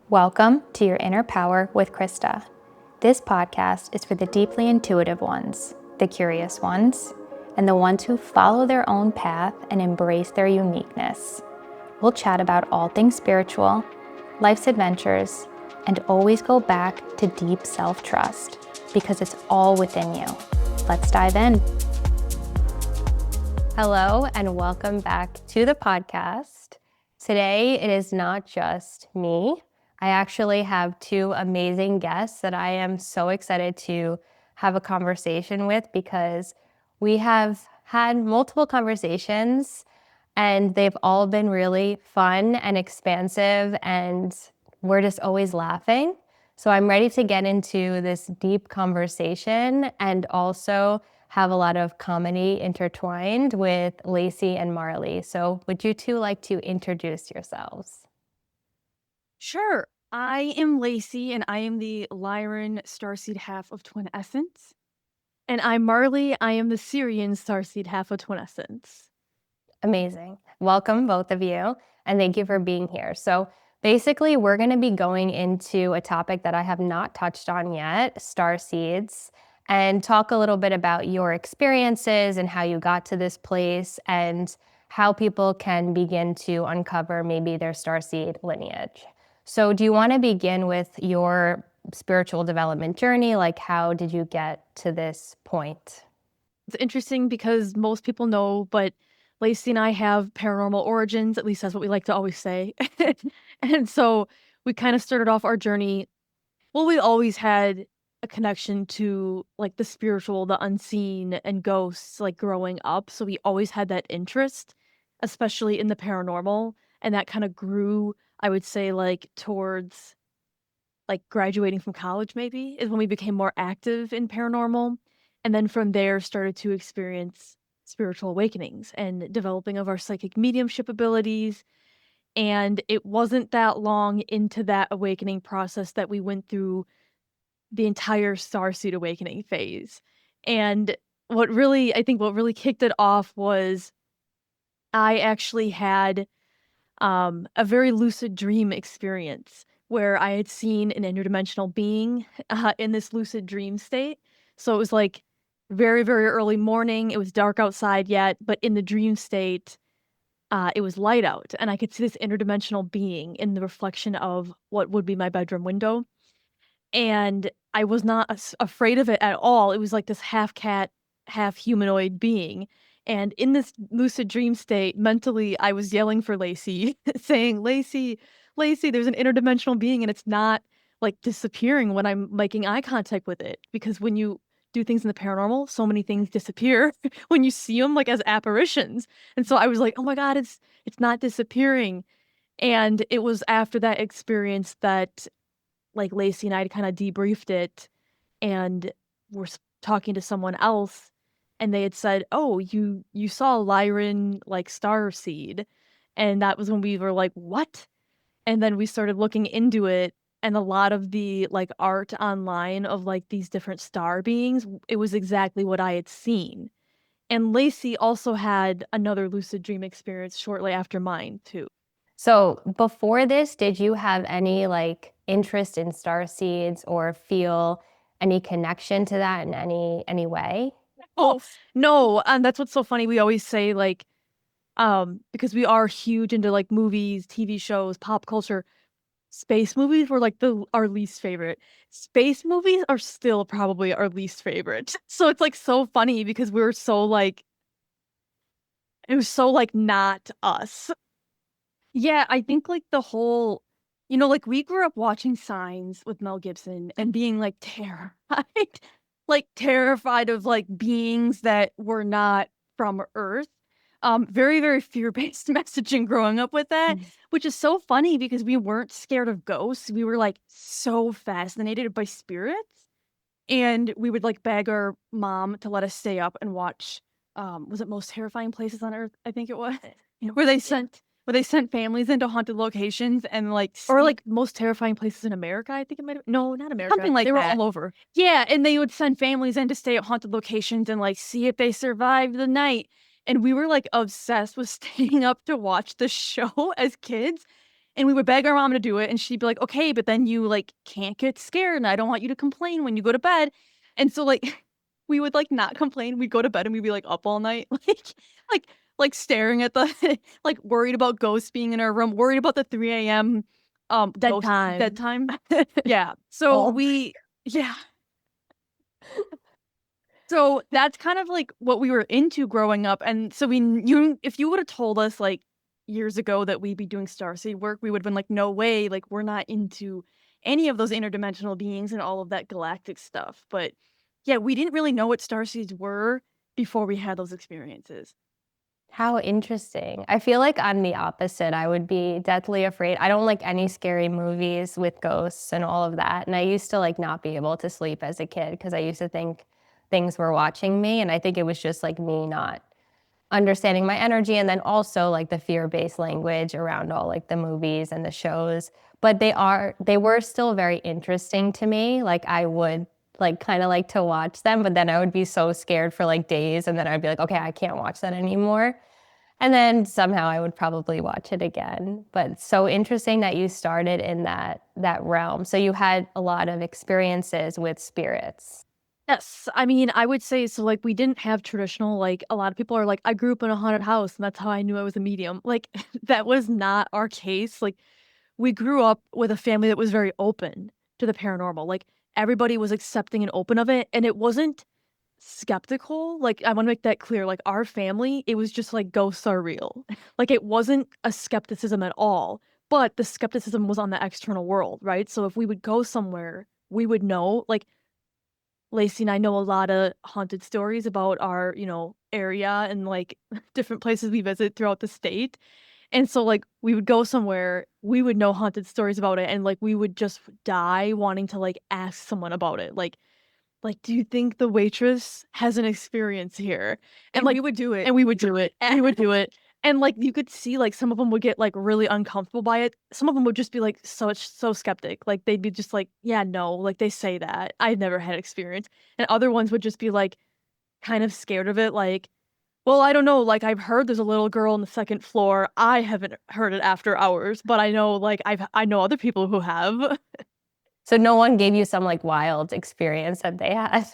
Welcome to Your Inner Power with Krista. This podcast is for the deeply intuitive ones, the curious ones, and the ones who follow their own path and embrace their uniqueness. We'll chat about all things spiritual, life's adventures, and always go back to deep self-trust because it's all within you. Let's dive in. Hello, and welcome back to the podcast. Today, it is not just me. I actually have two amazing guests that I am so excited to have a conversation with because we have had multiple conversations and they've all been really fun and expansive and we're just always laughing. So I'm ready to get into this deep conversation and also have a lot of comedy intertwined with Lacey and Marley. So would you two like to introduce yourselves? Sure. I am Lacey, and I am the Lyran Starseed half of Twin Essence. And I'm Marley. I am the Sirian Starseed half of Twin Essence. Amazing. Welcome, both of you, and thank you for being here. So basically, we're going to be going into a topic that I have not touched on yet, starseeds, and talk a little bit about your experiences and how you got to this place and how people can begin to uncover maybe their starseed lineage. So do you want to begin with your spiritual development journey? Like, how did you get to this point? It's interesting because most people know, but Lacey and I have paranormal origins. At least that's what we like to always say. And so we kind of started off our journey. Well, we always had a connection to like the spiritual, the unseen, and ghosts like growing up. So we always had that interest, especially in the paranormal. And that kind of grew, I would say, like towards like graduating from college, maybe is when we became more active in paranormal. And then from there started to experience spiritual awakenings and developing of our psychic mediumship abilities. And it wasn't that long into that awakening process that we went through the entire Starseed awakening phase. And what really kicked it off was I actually had a very lucid dream experience where I had seen an interdimensional being in this lucid dream state. So it was like very, very early morning. It was dark outside yet, but in the dream state, it was light out. And I could see this interdimensional being in the reflection of what would be my bedroom window. And I was not afraid of it at all. It was like this half cat, half humanoid being. And in this lucid dream state, mentally, I was yelling for Lacey, saying, Lacey, Lacey, there's an interdimensional being and it's not like disappearing when I'm making eye contact with it. Because when you do things in the paranormal, so many things disappear when you see them like as apparitions. And so I was like, oh my God, it's not disappearing. And it was after that experience that like Lacey and I kind of debriefed it and were talking to someone else and they had said, "Oh, you saw Lyran like Starseed." And that was when we were like, "What?" And then we started looking into it and a lot of the like art online of like these different star beings, it was exactly what I had seen. And Lacey also had another lucid dream experience shortly after mine too. So before this, did you have any like interest in starseeds or feel any connection to that in any way? Oh, no, and that's what's so funny. We always say like because we are huge into like movies, TV shows, pop culture. Space movies were like our least favorite. Space movies are still probably our least favorite. So it's like so funny because we're so like it was so like not us. Yeah, I think like the whole like we grew up watching Signs with Mel Gibson and being like terrified. Like terrified of like beings that were not from Earth. Very, very fear-based messaging growing up with that, which is so funny because we weren't scared of ghosts. We were like so fascinated by spirits. And we would like beg our mom to let us stay up and watch was it Most Terrifying Places on Earth? I think it was. Where they sent families into haunted locations and like or like Most Terrifying Places in America, I think it might have no, not America. Something like they were that. all over. Yeah, and they would send families in to stay at haunted locations and like see if they survived the night. And we were like obsessed with staying up to watch the show as kids. And we would beg our mom to do it, and she'd be like, okay, but then you like can't get scared, and I don't want you to complain when you go to bed. And so like we would like not complain. We'd go to bed and we'd be like up all night, like like staring at the like worried about ghosts being in our room, worried about the 3 a.m. Dead time. dead time. Yeah. So Oh. we yeah. So that's kind of like what we were into growing up. And so if you would have told us like years ago that we'd be doing Starseed work, we would have been like, no way, like we're not into any of those interdimensional beings and all of that galactic stuff. But yeah, we didn't really know what Starseeds were before we had those experiences. How interesting. I feel like I'm the opposite. I would be deathly afraid. I don't like any scary movies with ghosts and all of that. And I used to like not be able to sleep as a kid because I used to think things were watching me. And I think it was just like me not understanding my energy, and then also like the fear-based language around all like the movies and the shows. But they were still very interesting to me. Like I would like kind of like to watch them, but then I would be so scared for like days, and then I'd be like, okay, I can't watch that anymore. And then somehow I would probably watch it again. But it's so interesting that you started in that realm. So you had a lot of experiences with spirits. Yes, I mean, I would say so. Like, we didn't have traditional, like, a lot of people are like, I grew up in a haunted house, and that's how I knew I was a medium. Like, that was not our case. Like, we grew up with a family that was very open to the paranormal. Like, everybody was accepting and open of it, and it wasn't skeptical. Like, I want to make that clear. Like, our family, it was just like ghosts are real. Like, it wasn't a skepticism at all, but the skepticism was on the external world, right? So, if we would go somewhere, we would know, like, Lacey and I know a lot of haunted stories about our, area and like different places we visit throughout the state. And so like we would go somewhere, we would know haunted stories about it and like we would just die wanting to like ask someone about it. Like, do you think the waitress has an experience here? And, like, We would do it. and we would do it. We would do it. And, like, you could see, like, some of them would get, like, really uncomfortable by it. Some of them would just be, like, so skeptic. Like, they'd be just like, "Yeah, no, like, they say that. I've never had experience." And other ones would just be, like, kind of scared of it, like, "Well, I don't know, like, I've heard there's a little girl on the 2nd floor. I haven't heard it after hours, but I know, like, I know other people who have." So no one gave you some like wild experience that they had.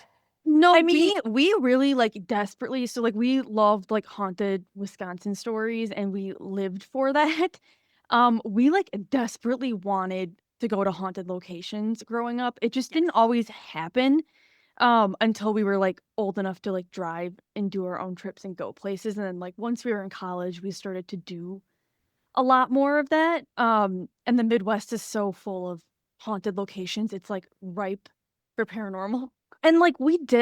No, I mean, we really, like, desperately so, like, we loved, like, haunted Wisconsin stories, and we lived for that. We, like, desperately wanted to go to haunted locations growing up. It just didn't always happen, until we were, like, old enough to, like, drive and do our own trips and go places, and then, like, once we were in college, we started to do a lot more of that, and the Midwest is so full of haunted locations, it's, like, ripe for paranormal. And, like,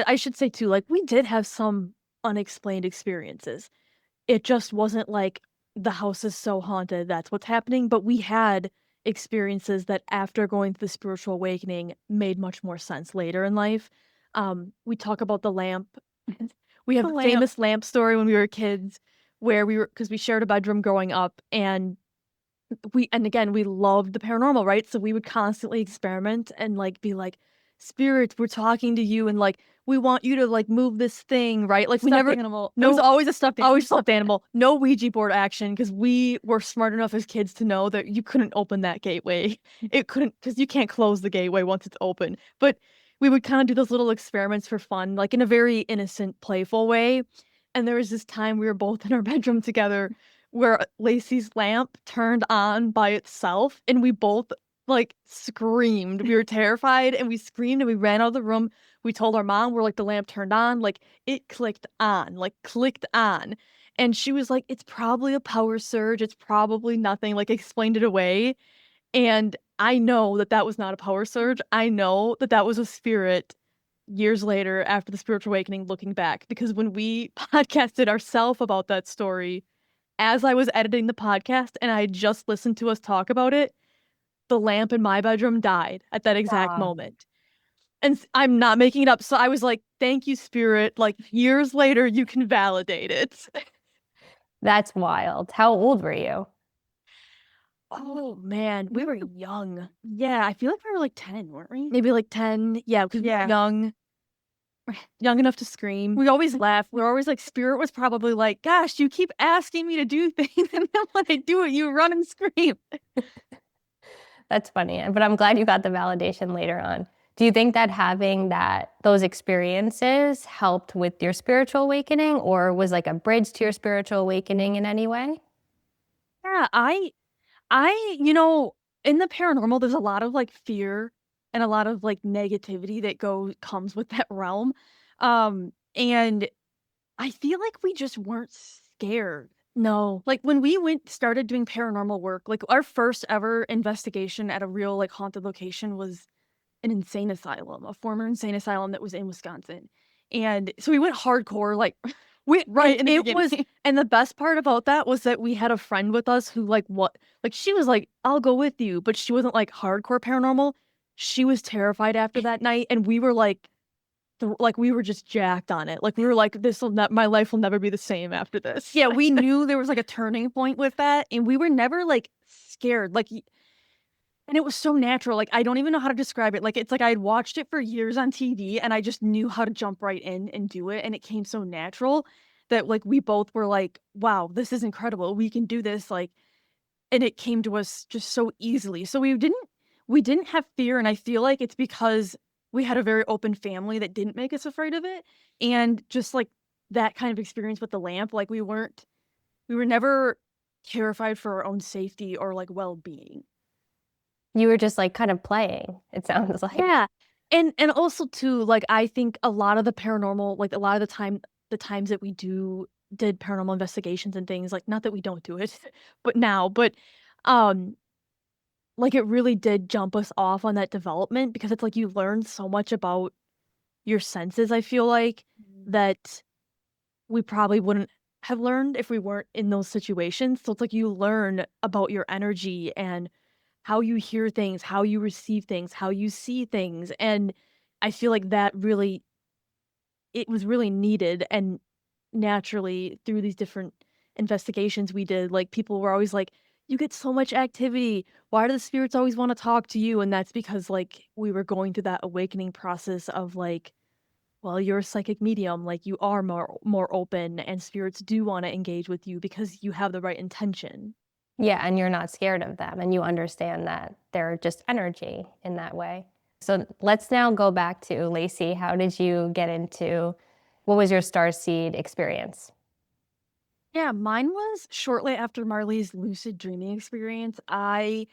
I should say too, like, we did have some unexplained experiences. It just wasn't like, the house is so haunted, that's what's happening, but we had experiences that after going through the spiritual awakening made much more sense later in life. We talk about the lamp. We have the a lamp. famous lamp story when we were kids where because we shared a bedroom growing up, and again, we loved the paranormal, right? So we would constantly experiment and, like, be like, "Spirits, we're talking to you, and, like, we want you to, like, move this thing," right? Like, we Stuffed never animal. it was No, always a stuffed always stuffed animal. No Ouija board action because we were smart enough as kids to know that you couldn't open that gateway. It couldn't because you can't close the gateway once it's open. But we would kinda do those little experiments for fun, like, in a very innocent, playful way. And there was this time we were both in our bedroom together where Lacey's lamp turned on by itself, and we both, like, screamed. We were terrified, and we screamed, and we ran out of the room. We told our mom, we're like, "The lamp turned on," like, it clicked on, like, clicked on, and she was like, "It's probably a power surge, it's probably nothing," like, explained it away, and I know that that was not a power surge. I know that that was a spirit years later after the spiritual awakening looking back, because when we podcasted ourself about that story, as I was editing the podcast and I had just listened to us talk about it, the lamp in my bedroom died at that exact stop. moment. And I'm not making it up. So I was like, "Thank you, spirit. Like, years later, you can validate it." That's wild. How old were you? Oh, man, we were young. Yeah, I feel like we were like 10, weren't we? Maybe like 10. Yeah, because we were Yeah. young. young enough to scream. We always laugh. We're always like, Spirit was probably like, gosh, you keep asking me to do things, and then when I do it, you run and scream. That's funny, but I'm glad you got the validation later on. Do you think that having those experiences helped with your spiritual awakening, or was like a bridge to your spiritual awakening in any way? Yeah, in the paranormal, there's a lot of like fear and a lot of like negativity that comes with that realm. And I feel like we just weren't scared. No. Like when we started doing paranormal work, like our first ever investigation at a real like haunted location was an insane asylum, a former insane asylum that was in Wisconsin. And so we went hardcore, like we Right in the it was beginning. and the best part about that was that we had a friend with us who like she was like, "I'll go with you," but she wasn't like hardcore paranormal. She was terrified after that night, and we were like like we were just jacked on it. Like we were like, "This will not my life will never be the same after this." Yeah, we knew there was like a turning point with that, and we were never like scared. Like and it was so natural, like, I don't even know how to describe it, like, it's like I'd watched it for years on TV, and I just knew how to jump right in and do it, and it came so natural that, like, we both were like, "Wow, this is incredible, we can do this," like and it came to us just so easily, so we didn't have fear, and I feel like it's because we had a very open family that didn't make us afraid of it, and just, like, that kind of experience with the lamp, like, we were never terrified for our own safety or, like, well-being. You were just like kind of playing, it sounds like. Yeah. And also too, like, I think a lot of the paranormal like, a lot of the times that we did paranormal investigations and things, like, not that we don't do it, but um, like, it really did jump us off on that development because it's like you learn so much about your senses, I feel like, that we probably wouldn't have learned if we weren't in those situations. So it's like you learn about your energy and how you hear things, how you receive things, how you see things. And I feel like that really, it was really needed. And naturally, through these different investigations we did, like people were always like, you get so much activity. Why do the spirits always want to talk to you? And that's because, like, we were going through that awakening process of, like, well, you're a psychic medium, like, you are more open, and spirits do wanna engage with you because you have the right intention. Yeah, and you're not scared of them, and you understand that they're just energy in that way. So let's now go back to Lacey. How did you get into what was your Starseed experience? Yeah, mine was shortly after Marley's lucid dreaming experience. I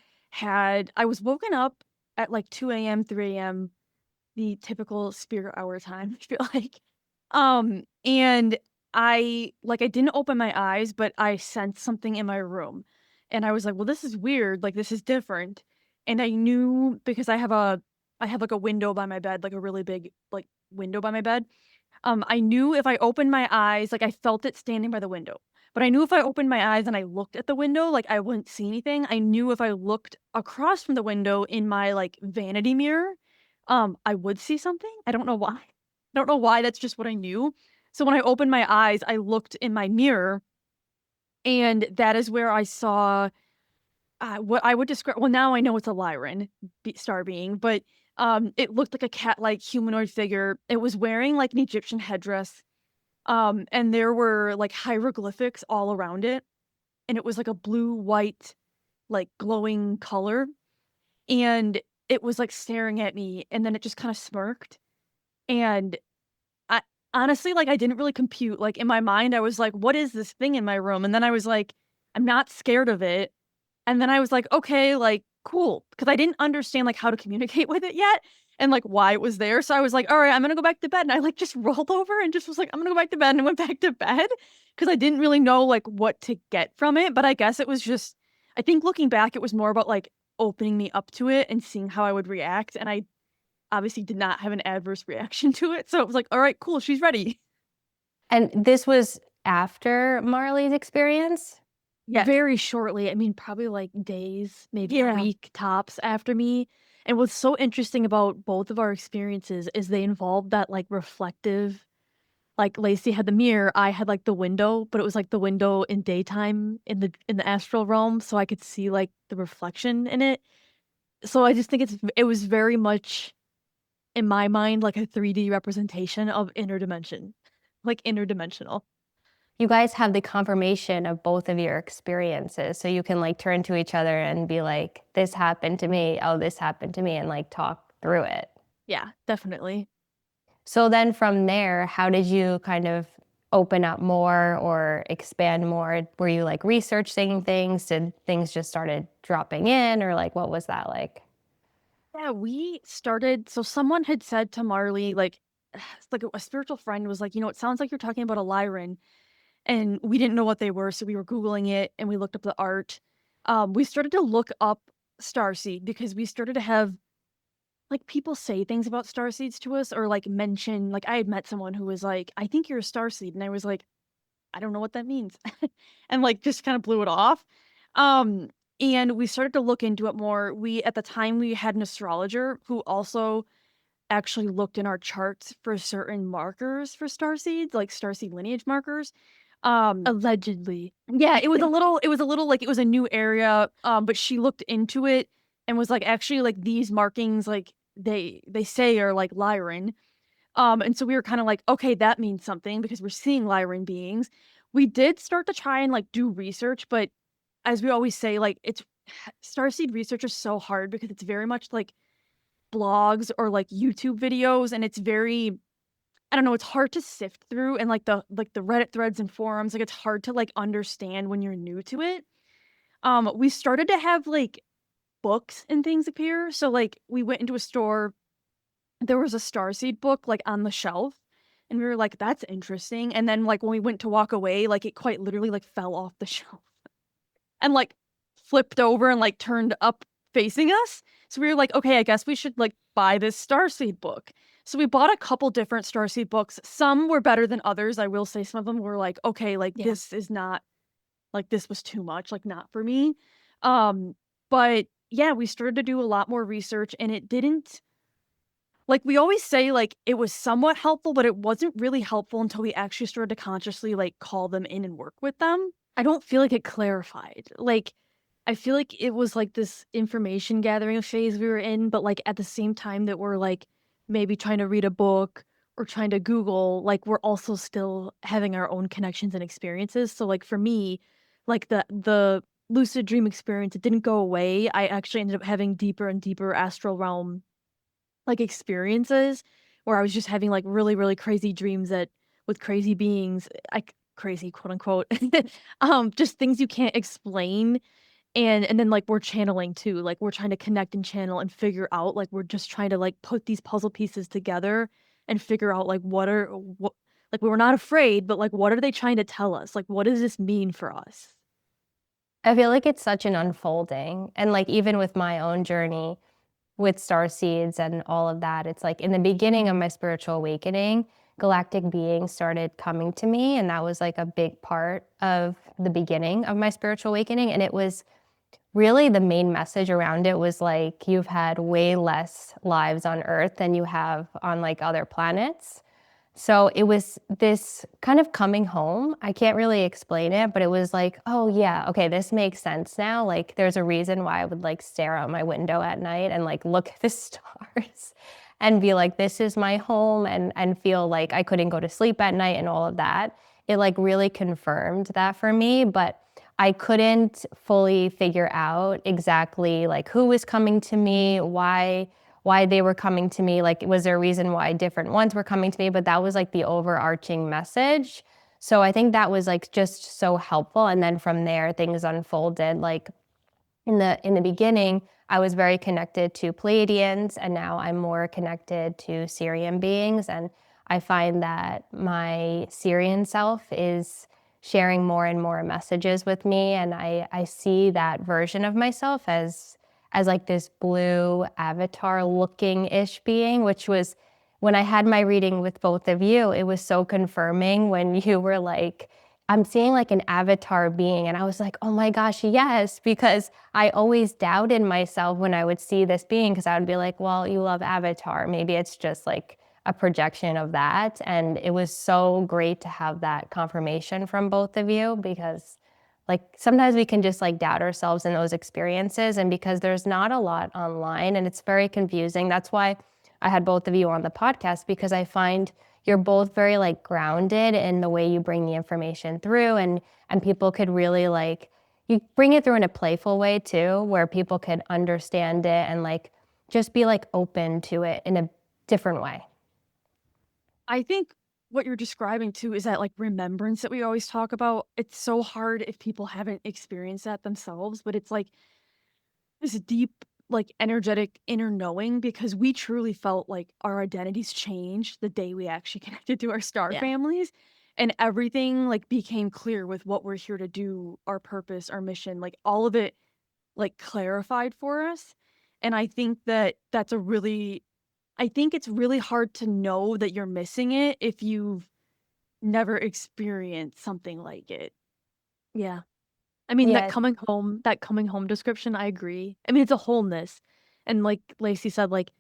was woken up at, like, 2 a.m., 3 a.m., the typical spirit hour time, I feel like. And I didn't open my eyes, but I sensed something in my room. And I was like, "Well, this is weird, like, this is different." And I knew because I have, like, a window by my bed, like, a really big, like, window by my bed. I knew if I opened my eyes, like, I felt it standing by the window. But I knew if I opened my eyes and I looked at the window, like, I wouldn't see anything. I knew if I looked across from the window in my, like, vanity mirror, I would see something. I don't know why. I don't know why, that's just what I knew. So when I opened my eyes, I looked in my mirror, and that is where I saw, what I would describe well, now I know it's a Lyran star being, but, it looked like a cat-like humanoid figure. It was wearing, like, an Egyptian headdress, and there were, like, hieroglyphics all around it, and it was like a blue, white, like, glowing color, and it was, like, staring at me, and then it just kinda smirked, and I honestly, like, I didn't really compute, like, in my mind, I was like, "What is this thing in my room?" And then I was like, "I'm not scared of it." And then I was like, "Okay, like, cool," because I didn't understand, like, how to communicate with it yet and, like, why it was there, so I was like, "Alright, I'm gonna go back to bed," and I, like, just rolled over and just was like, "I'm gonna go back to bed," and went back to bed because I didn't really know, like, what to get from it, but I guess it was just I think looking back, it was more about, like, opening me up to it and seeing how I would react, and I obviously did not have an adverse reaction to it, so it was like, "Alright, cool, she's ready." And this was after Marley's experience? Yes. Very shortly, I mean, probably, like, days, maybe a Yeah. week tops after me, and what's so interesting about both of our experiences is they involved that, like, reflective like, Lacey had the mirror, I had, like, the window, but it was, like, the window in daytime in the astral realm, so I could see, like, the reflection in it. So I just think it was very much in my mind, like a 3D representation of inner dimension, like interdimensional. You guys have the confirmation of both of your experiences. So you can like turn to each other and be like, this happened to me. Oh, this happened to me. And like talk through it. Yeah, definitely. So then from there, how did you kind of open up more or expand more? Were you like researching things? Did things just started dropping in or like what was that like? Yeah, we started so someone had said to Marley, like, it's like a spiritual friend was like, it sounds like you're talking about a Lyran. And we didn't know what they were, so we were Googling it and we looked up the art. We started to look up Starseed because we started to have like people say things about Starseeds to us or like mention, like I had met someone who was like, I think you're a Starseed. And I was like, I don't know what that means. And like just kind of blew it off. Um, and we started to look into it more. At the time we had an astrologer who also actually looked in our charts for certain markers for starseeds, like starseed lineage markers. Allegedly. Yeah, it was a little like it was a new area, but she looked into it and was like, actually, like these markings, like they say are like Lyran. And so we were kind of like, okay, that means something because we're seeing Lyran beings. We did start to try and like do research, but as we always say, like it's starseed research is so hard because it's very much like blogs or like YouTube videos, and it's very I don't know, it's hard to sift through and like the Reddit threads and forums, like it's hard to like understand when you're new to it. We started to have like books and things appear. So like we went into a store, there was a Starseed book like on the shelf, and we were like, that's interesting. And then like when we went to walk away, like it quite literally like fell off the shelf and like flipped over and like turned up facing us. So we were like, okay, I guess we should like buy this Starseed book. So we bought a couple different Starseed books. Some were better than others. I will say some of them were like, okay, like Yeah. this is not like this was too much, like not for me. Um, but yeah, we started to do a lot more research and it didn't like we always say like it was somewhat helpful, but it wasn't really helpful until we actually started to consciously like call them in and work with them. I don't feel like it clarified. Like I feel like it was like this information gathering phase we were in, but like at the same time that we're like maybe trying to read a book or trying to Google, like we're also still having our own connections and experiences. So like for me, like the lucid dream experience, it didn't go away. I actually ended up having deeper and deeper astral realm like experiences where I was just having like really, really crazy dreams that with crazy beings, like crazy quote unquote, just things you can't explain. And then like we're channeling too, like we're trying to connect and channel and figure out like we're just trying to like put these puzzle pieces together and figure out like what like we were not afraid, but like what are they trying to tell us? Like what does this mean for us? I feel like it's such an unfolding. And like even with my own journey with star seeds and all of that, it's like in the beginning of my spiritual awakening, galactic beings started coming to me. And that was like a big part of the beginning of my spiritual awakening. And it was really the main message around it was like, you've had way less lives on Earth than you have on like other planets. So it was this kind of coming home. I can't really explain it, but it was like, oh yeah, okay, this makes sense now. Like there's a reason why I would like stare out my window at night and like look at the stars and be like, this is my home and feel like I couldn't go to sleep at night and all of that. It like really confirmed that for me, but I couldn't fully figure out exactly like who was coming to me, why they were coming to me. Like, was there a reason why different ones were coming to me? But that was like the overarching message. So I think that was like just so helpful. And then from there, things unfolded. Like in the beginning, I was very connected to Pleiadians, and now I'm more connected to Sirian beings. And I find that my Sirian self is sharing more and more messages with me, and I see that version of myself as like this blue avatar looking ish being, which was when I had my reading with both of you, it was so confirming when you were like, I'm seeing like an avatar being. And I was like, oh my gosh, yes, because I always doubted myself when I would see this being, because I would be like, well, you love Avatar. Maybe it's just like a projection of that. And it was so great to have that confirmation from both of you, because like sometimes we can just like doubt ourselves in those experiences. And because there's not a lot online and it's very confusing, that's why I had both of you on the podcast because I find you're both very like grounded in the way you bring the information through, and people could really like, you bring it through in a playful way too, where people could understand it and like just be like open to it in a different way. I think what you're describing too is that like remembrance that we always talk about. It's so hard if people haven't experienced that themselves, but it's like this deep, like energetic inner knowing because we truly felt like our identities changed the day we actually connected to our star Yeah. families and everything like became clear with what we're here to do, our purpose, our mission, like all of it like clarified for us. And I think that that's a really I think it's really hard to know that you're missing it if you've never experienced something like it. Yeah. I mean, Yeah. that coming home description, I agree. I mean, it's a wholeness. And like Lacey said, like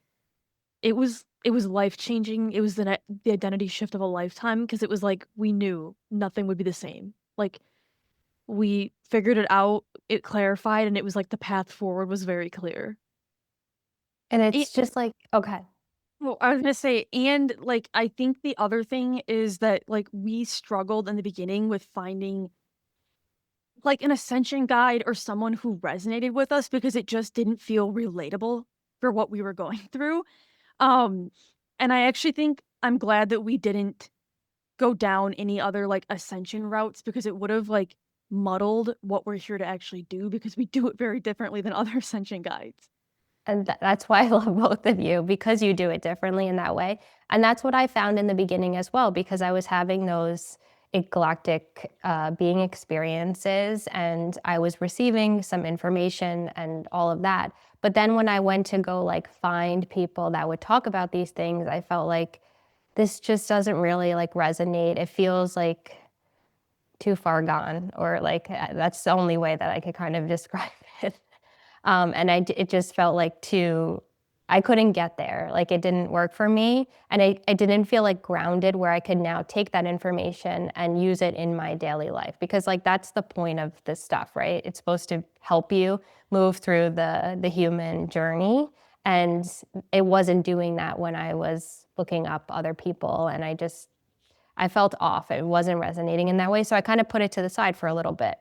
it was life-changing. It was the identity shift of a lifetime because it was like we knew nothing would be the same. Like we figured it out, it clarified, and it was like the path forward was very clear. And It, it's just like, okay. well, I was gonna say, and like I think the other thing is that like we struggled in the beginning with finding like an ascension guide or someone who resonated with us because it just didn't feel relatable for what we were going through. Um, and I actually think I'm glad that we didn't go down any other like ascension routes because it would have like muddled what we're here to actually do because we do it very differently than other ascension guides. And that's why I love both of you, because you do it differently in that way. And that's what I found in the beginning as well, because I was having those galactic being experiences and I was receiving some information and all of that. But then when I went to go like find people that would talk about these things, I felt like this just doesn't really like resonate. It feels like too far gone, or like that's the only way that I could kind of describe it. And it just felt like too, I couldn't get there. Like it didn't work for me. And I didn't feel like grounded where I could now take that information and use it in my daily life. Because like that's the point of this stuff, right? It's supposed to help you move through the human journey. And it wasn't doing that when I was looking up other people. And I felt off. It wasn't resonating in that way. So I kind of put it to the side for a little bit.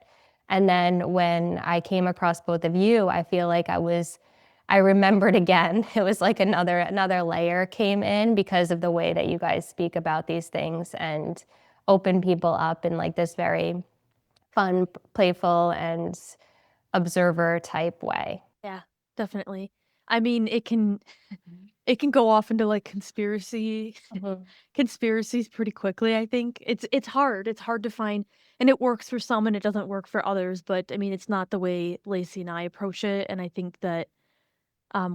And then when I came across both of you, I feel like I remembered again. It was like another layer came in because of the way that you guys speak about these things and open people up in like this very fun, playful, and observer type way. Yeah, definitely. I mean, it can go off into like Mhm. conspiracies pretty quickly, I think. It's hard. It's hard to find and it works for some and it doesn't work for others, but I mean, it's not the way Lacey and I approach it, and I think that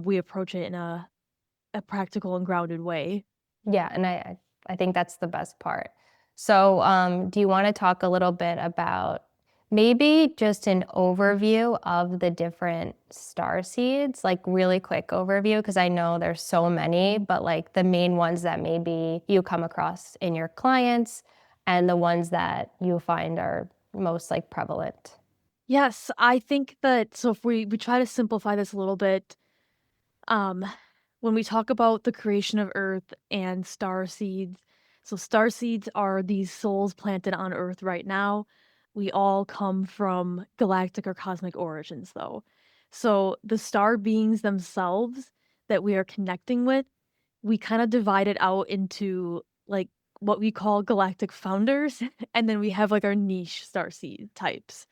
we approach it in a practical and grounded way. Yeah, and I think that's the best part. So, do you want to talk a little bit about maybe just an overview of the different star seeds, like really quick overview, because I know there's so many, but like the main ones that maybe you come across in your clients and the ones that you find are most like prevalent. Yes, I think that so if we try to simplify this a little bit, um when we talk about the creation of Earth and star seeds, so star seeds are these souls planted on Earth right now. We all come from galactic or cosmic origins, though. So the star beings themselves that we are connecting with, we kind of divide it out into like what we call galactic founders, and then we have like our niche star seed types.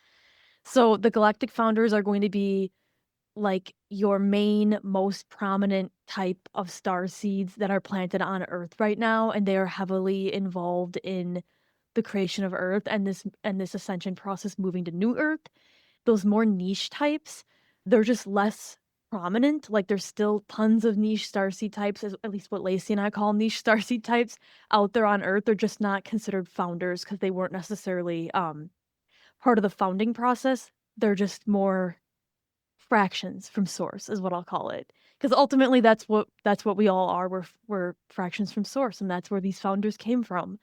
So the galactic founders are going to be like your main most prominent type of star seeds that are planted on Earth right now, and they are heavily involved in the creation of Earth and this ascension process moving to new Earth. Those more niche types, they're just less prominent. Like there's still tons of niche starseed types, at least what Lacey and I call niche starseed types out there on Earth. They're just not considered founders because they weren't necessarily part of the founding process. They're just more fractions from source is what I'll call it. Because ultimately that's what we all are. We're fractions from source, and that's where these founders came from.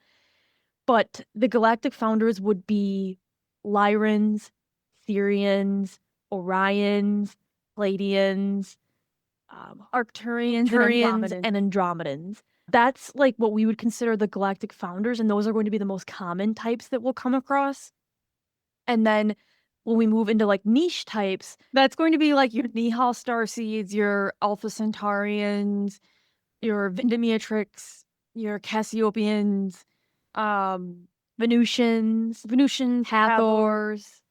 But the galactic founders would be Lyrans, Sirians, Orions, Pleiadians. Arcturians, Arcturians and Andromedans. That's like what we would consider the galactic founders, and those are going to be the most common types that we'll come across. And then when we move into like niche types, that's going to be like your Nihal Starseeds, your Alpha Centaurians, your Vendimeatrix, your Cassiopeans, Venusians, Hathors.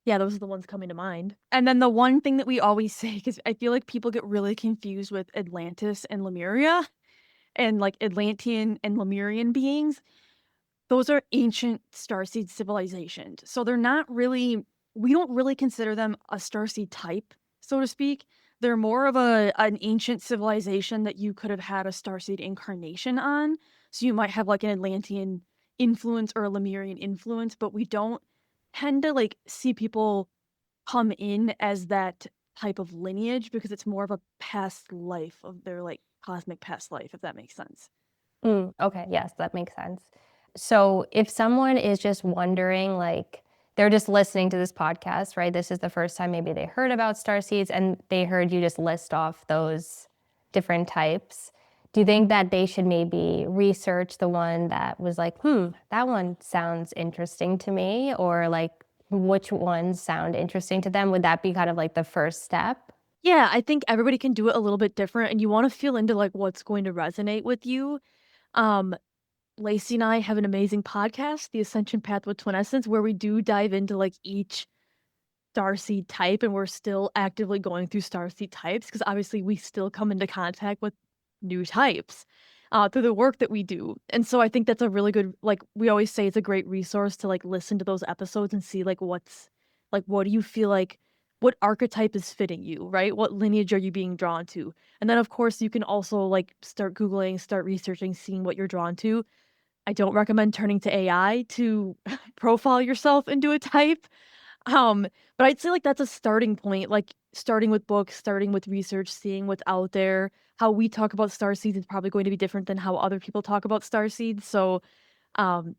Yeah, those are the ones coming to mind. And then the one thing that we always say, because I feel like people get really confused with Atlantis and Lemuria, and like Atlantean and Lemurian beings. Those are ancient starseed civilizations. So they're not really, we don't really consider them a starseed type, so to speak. They're more of an ancient civilization that you could have had a starseed incarnation on. So you might have like an Atlantean influence or a Lemurian influence, but we don't tend to like see people come in as that type of lineage because it's more of a past life of their like cosmic past life, if that makes sense. Okay, yes, that makes sense. So if someone is just wondering, like they're just listening to this podcast, right? This is the first time maybe they heard about starseeds and they heard you just list off those different types. Do you think that they should maybe research the one that was like, that one sounds interesting to me? Or like, which ones sound interesting to them? Would that be kind of like the first step? Yeah, I think everybody can do it a little bit different, and you want to feel into like what's going to resonate with you. Um, Lacey and I have an amazing podcast, the Ascension Path with Twin Essence, where we do dive into like each starseed type, and we're still actively going through starseed types because obviously we still come into contact with new types through the work that we do. And so I think that's a really good, like we always say, it's a great resource to like listen to those episodes and see like what's like what do you feel like, what archetype is fitting you, right? What lineage are you being drawn to? And then of course you can also like start Googling, start researching, seeing what you're drawn to. I don't recommend turning to AI to profile yourself into a type. Um, but I'd say like that's a starting point, like starting with books, starting with research, seeing what's out there. How we talk about starseeds is probably going to be different than how other people talk about starseeds. So, um,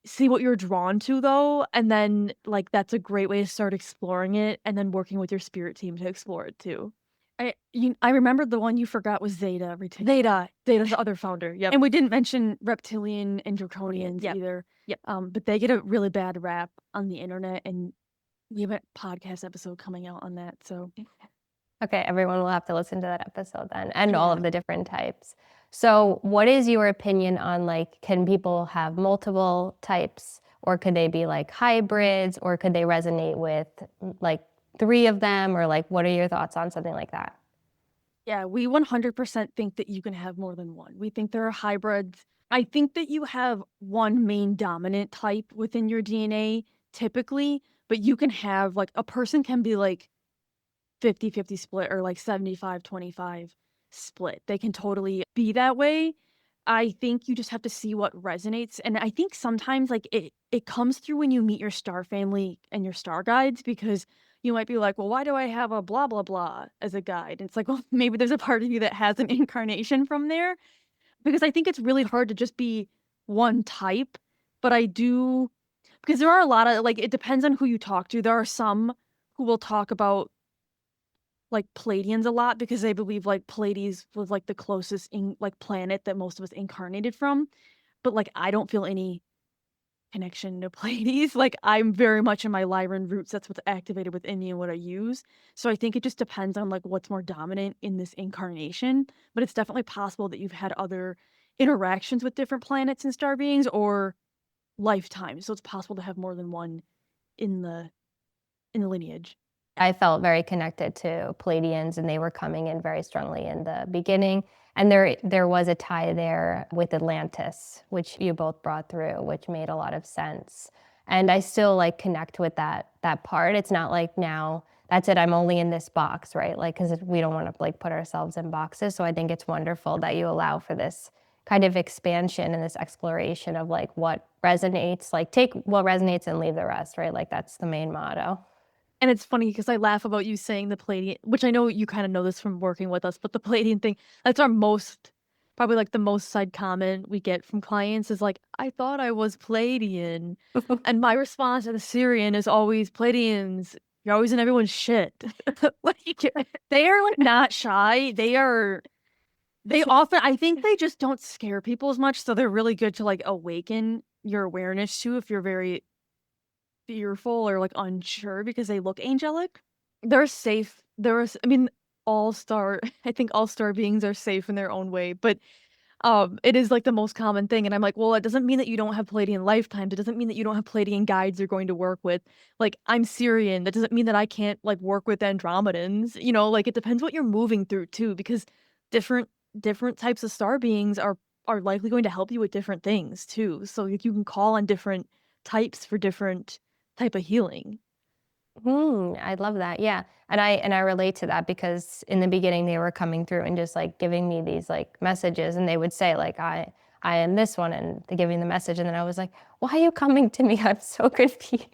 see what you're drawn to though, and then like that's a great way to start exploring it, and then working with your spirit team to explore it too. I remember the one you forgot was Zeta. Zeta's the other founder. Yep. And we didn't mention reptilian and draconians either. Yep. But they get a really bad rap on the internet, and we have a podcast episode coming out on that. So Okay, everyone will have to listen to that episode then, and all of the different types. So what is your opinion on like, can people have multiple types, or could they be like hybrids, or could they resonate with like 3 of them, or like, what are your thoughts on something like that? yeah, we 100% think that you can have more than one. We think there are hybrids. I think that you have one main dominant type within your DNA typically, but you can have like a person can be like 50-50 split or like 75-25 split. They can totally be that way. I think you just have to see what resonates. And I think sometimes like it comes through when you meet your star family and your star guides, because you might be like, well, why do I have a blah blah blah as a guide? And it's like, well, maybe there's a part of you that has an incarnation from there. Because I think it's really hard to just be one type. But I do, because there are a lot of like, it depends on who you talk to. There are some who will talk about like Pleiadians a lot because they believe like Pleiades was like the closest in like planet that most of us incarnated from. But like I don't feel any connection to Pleiades. Like I'm very much in my Lyran roots. That's what's activated within me and what I use. So I think it just depends on like what's more dominant in this incarnation. But it's definitely possible that you've had other interactions with different planets and star beings or lifetimes. So it's possible to have more than one in the lineage. I felt very connected to Palladians, and they were coming in very strongly in the beginning. And there was a tie there with Atlantis, which you both brought through, which made a lot of sense. And I still like connect with that part. It's not like now that's it, I'm only in this box, right? Like, because we don't want to like put ourselves in boxes. So I think it's wonderful that you allow for this kind of expansion and this exploration of like what resonates, like take what resonates and leave the rest, right? Like that's the main motto. And it's funny because I laugh about you saying the Palladian, which I know you kind of know this from working with us, but the Palladian thing, that's our most, probably like the most side comment we get from clients is like, I thought I was Palladian. And my response to the Syrian is always, Palladians, You're always in everyone's shit. Like, they are like not shy. They often, I think they just don't scare people as much, so they're really good to like awaken your awareness to if you're very fearful or like unsure because they look angelic. They're safe. I mean, all-star, I think all-star beings are safe in their own way, but it is like the most common thing. And I'm like, well, it doesn't mean that you don't have Palladian lifetimes. It doesn't mean that you don't have Palladian guides you're going to work with. Like, I'm Syrian. That doesn't mean that I can't like work with Andromedans. Like it depends what you're moving through too, because different different types of star beings are likely going to help you with different things too. So like you can call on different types for different type of healing. I love that. Yeah. And I relate to that because in the beginning they were coming through and just like giving me these like messages, and they would say like I am this one, and they give me the message, and then I was like, why are you coming to me? I'm so confused.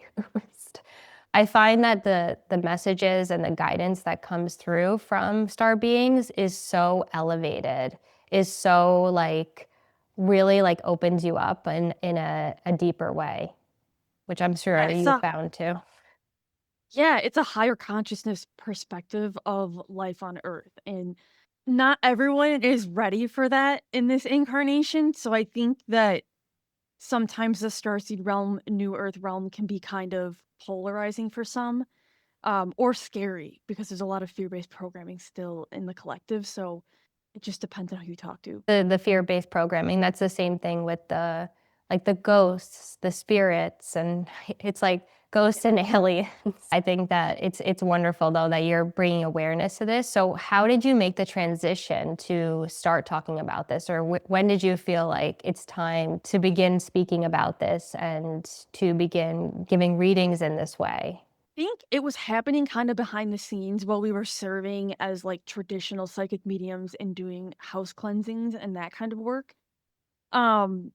I find that the messages and the guidance that comes through from star beings is so elevated, is so like really like opens you up in a deeper way, which I'm sure Yeah, you found too. it's a higher consciousness perspective of life on Earth. And not everyone is ready for that in this incarnation. So I think that sometimes the Starseed realm, New Earth realm can be kind of polarizing for some, or scary because there's a lot of fear-based programming still in the collective. So it just depends on who you talk to. The fear-based programming, that's the same thing with the like the ghosts, the spirits, and it's like ghosts and aliens. I think that it's wonderful though that you're bringing awareness to this. So how did you make the transition to start talking about this, or when did you feel like it's time to begin speaking about this and to begin giving readings in this way? Think it was happening kind of behind the scenes while we were serving as like traditional psychic mediums and doing house cleansings and that kind of work. Um,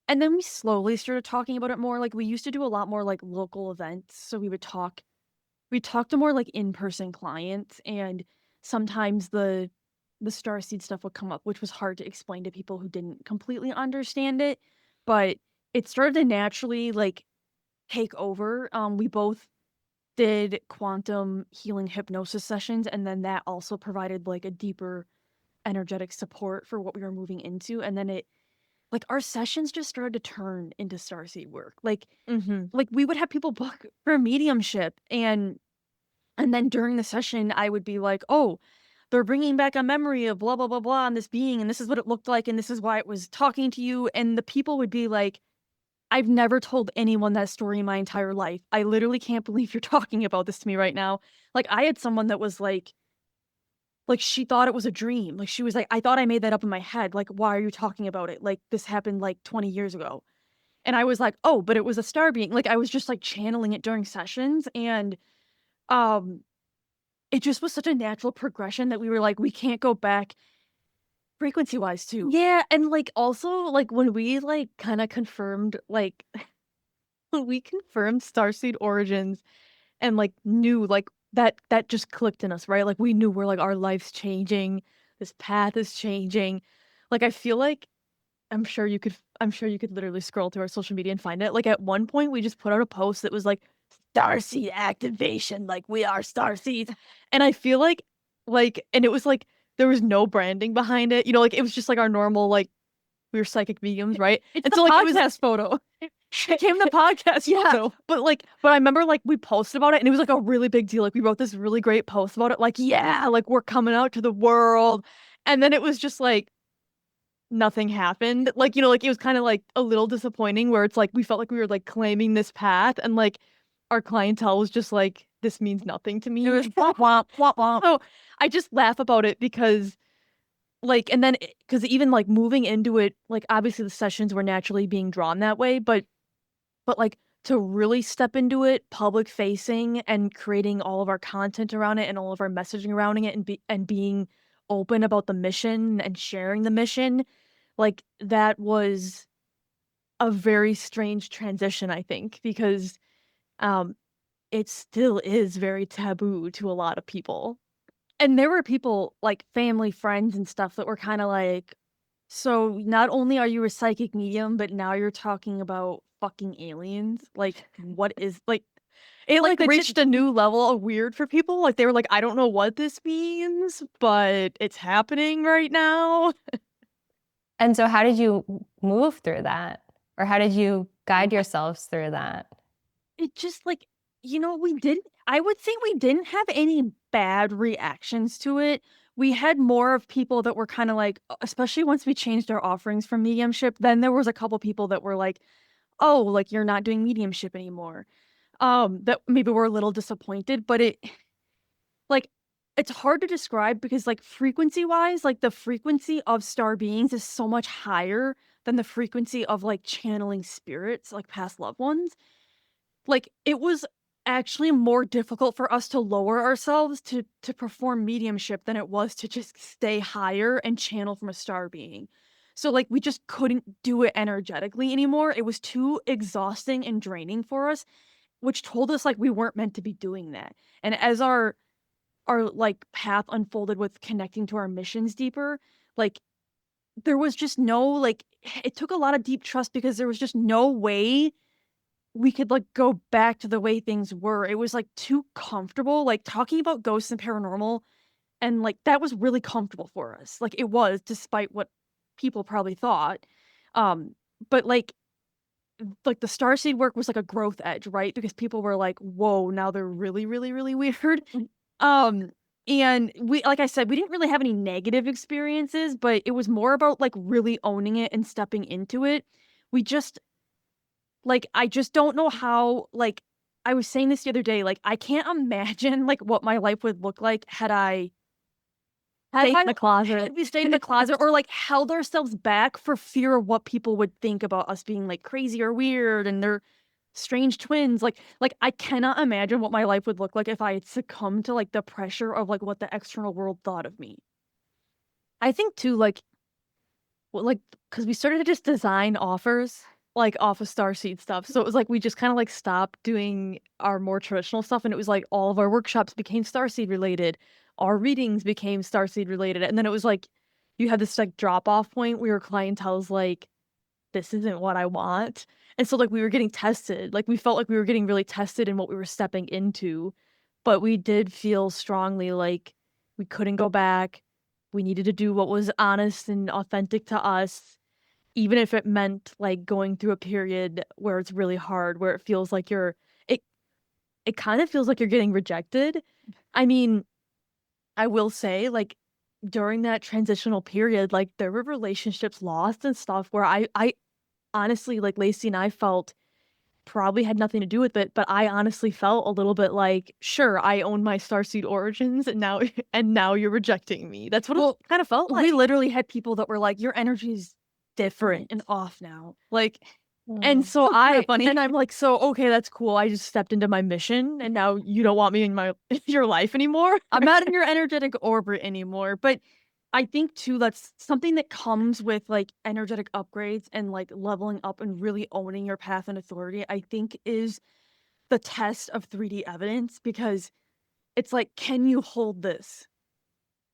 and then we slowly started talking about it more. Like we used to do a lot more like local events, so we talk to more like in-person clients, and sometimes the Starseed stuff would come up, which was hard to explain to people who didn't completely understand it, but it started to naturally like take over. We both did quantum healing hypnosis sessions, and then that also provided like a deeper energetic support for what we were moving into. And then it like our sessions just started to turn into Starseed work. Mm-hmm. Like we would have people book for mediumship, and then during the session I would be like, oh, they're bringing back a memory of blah blah blah blah on this being, and this is what it looked like, and this is why it was talking to you. And the people would be like, I've never told anyone that story in my entire life. I literally can't believe you're talking about this to me right now. Like, I had someone that was like, she thought it was a dream. Like, she was like, I thought I made that up in my head. Like, why are you talking about it? Like, this happened like 20 years ago. And I was like, oh, but it was a star being. Like, I was just like channeling it during sessions. And um, it just was such a natural progression that we were like, we can't go back frequency wise too. Yeah. And like, also, like, when we like kind of confirmed, like, we confirmed Starseed origins and like knew like that just clicked in us, right? Like we knew we're like our life's changing, this path is changing. Like I feel like I'm sure you could literally scroll through our social media and find it. Like at one point we just put out a post that was like Starseed activation, like we are Starseeds. And I feel like and it was like there was no branding behind it. Like it was just like our normal like we were psychic mediums, right? It's And the so like it was podcast photo. it became the podcast Yeah. photo. But I remember like we posted about it and it was like a really big deal. Like we wrote this really great post about it. Like, yeah, like we're coming out to the world. And then it was just like nothing happened. Like, like it was kind of like a little disappointing where it's like we felt like we were like claiming this path and like our clientele was just like, this means nothing to me. It was womp womp womp womp. So I just laugh about it because like, and then because even like moving into it, like obviously the sessions were naturally being drawn that way, but like to really step into it public facing and creating all of our content around it and all of our messaging around it and being open about the mission and sharing the mission, like that was a very strange transition, I think, because um it still is very taboo to a lot of people. And there were people like family, friends, and stuff that were kind of like, so not only are you a psychic medium, but now you're talking about fucking aliens. Like, what is like? It, like, reached a new level of weird for people, like, they were like, "I don't know what this means, but it's happening right now." and so how did you move through that? Or how did you guide yourselves through that? It just, we didn't I would say we didn't have any bad reactions to it. We had more of people that were kinda like especially once we changed our offerings from mediumship, then there was a couple people that were like, "Oh, like, you're not doing mediumship anymore." That maybe were a little disappointed, but like, it's hard to describe because, like, frequency-wise, like, the frequency of star beings is so much higher than the frequency of, like, channeling spirits, like past loved ones. Like, it was actually more difficult for us to lower ourselves to perform mediumship than it was to just stay higher and channel from a star being. So, like, we just couldn't do it energetically anymore. It was too exhausting and draining for us, which told us, like, we weren't meant to be doing that. And as our path unfolded with connecting to our missions deeper, like, there was just no, like it took a lot of deep trust because there was just no way we could, like, go back to the way things were. It was, like, too comfortable, like, talking about ghosts and paranormal, and, like, that was really comfortable for us. Like, it was, despite what people probably thought. Um, but, the Starseed work was like a growth edge, right? Because people were like, "Whoa, now they're really, really, really weird." Um, and we like I said, we didn't really have any negative experiences, but it was more about, like, really owning it and stepping into it. We just I just don't know how, I was saying this the other day, like, I can't imagine, like, what my life would look like Stayed in the had closet. we stayed in the closet or, like, held ourselves back for fear of what people would think about us being, like, crazy or weird and they're strange twins. I cannot imagine what my life would look like if I had succumbed to, like, the pressure of, like, what the external world thought of me. I think too, because we started to just design offers, like, off of Starseed stuff, so it was like we just kinda, like, stopped doing our more traditional stuff, and it was like all of our workshops became Starseed related, our readings became Starseed related, and then it was like, you had this, like, drop-off point where your clientele's like, "This isn't what I want," and so, like, we were getting tested, like, we felt like we were getting really tested in what we were stepping into, but we did feel strongly like we couldn't go back, we needed to do what was honest and authentic to us, even if it meant, like, going through a period where it's really hard, where it feels like it it kind of feels like you're getting rejected. I mean, I will say, like, during that transitional period, like, there were relationships lost and stuff where I honestly, like, Lacey and I felt probably had nothing to do with it, but I honestly felt a little bit like, "Sure, I own my starseed origins, and now and now you're rejecting me." That's what it Well, kinda felt we like. literally had people that were like, "Your energy's different and off now." And Mm. so Kinda funny. I'm like, "So, okay, that's cool. I just stepped into my mission, and now you don't want me in my your life anymore?" I'm not in your energetic orbit anymore, but I think too that's something that comes with, like, energetic upgrades and, like, leveling up and really owning your path and authority, I think is the test of 3D evidence because it's like, can you hold this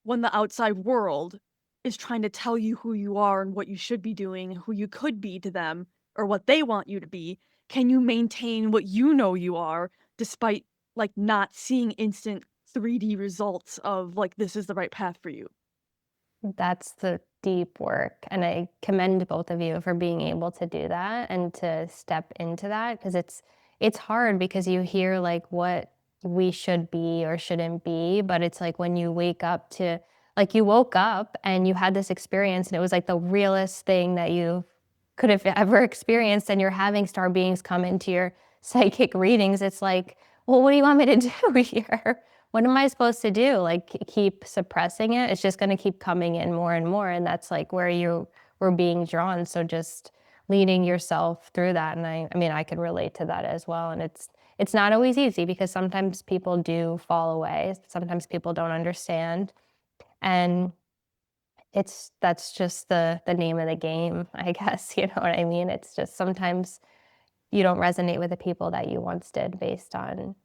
when the outside world is trying to tell you who you are and what you should be doing, who you could be to them, or what they want you to be? Can you maintain what you know you are despite, like, not seeing instant 3D results of, like, this is the right path for you? That's the deep work, and I commend both of you for being able to do that and to step into that because it's hard because you hear like what we should be or shouldn't be, but it's like when you wake up to like you woke up and you had this experience and it was like the realest thing that you could have ever experienced and you're having star beings come into your psychic readings. It's like, well, what do you want me to do here? What am I supposed to do? Like keep suppressing it? It's just going to keep coming in more and more. And that's like where you were being drawn. So just leading yourself through that. And I mean, I could relate to that as well. And it's not always easy because sometimes people do fall away. Sometimes people don't understand. And that's just the name of the game, I guess. You know what I mean? It's just sometimes you don't resonate with the people that you once did based on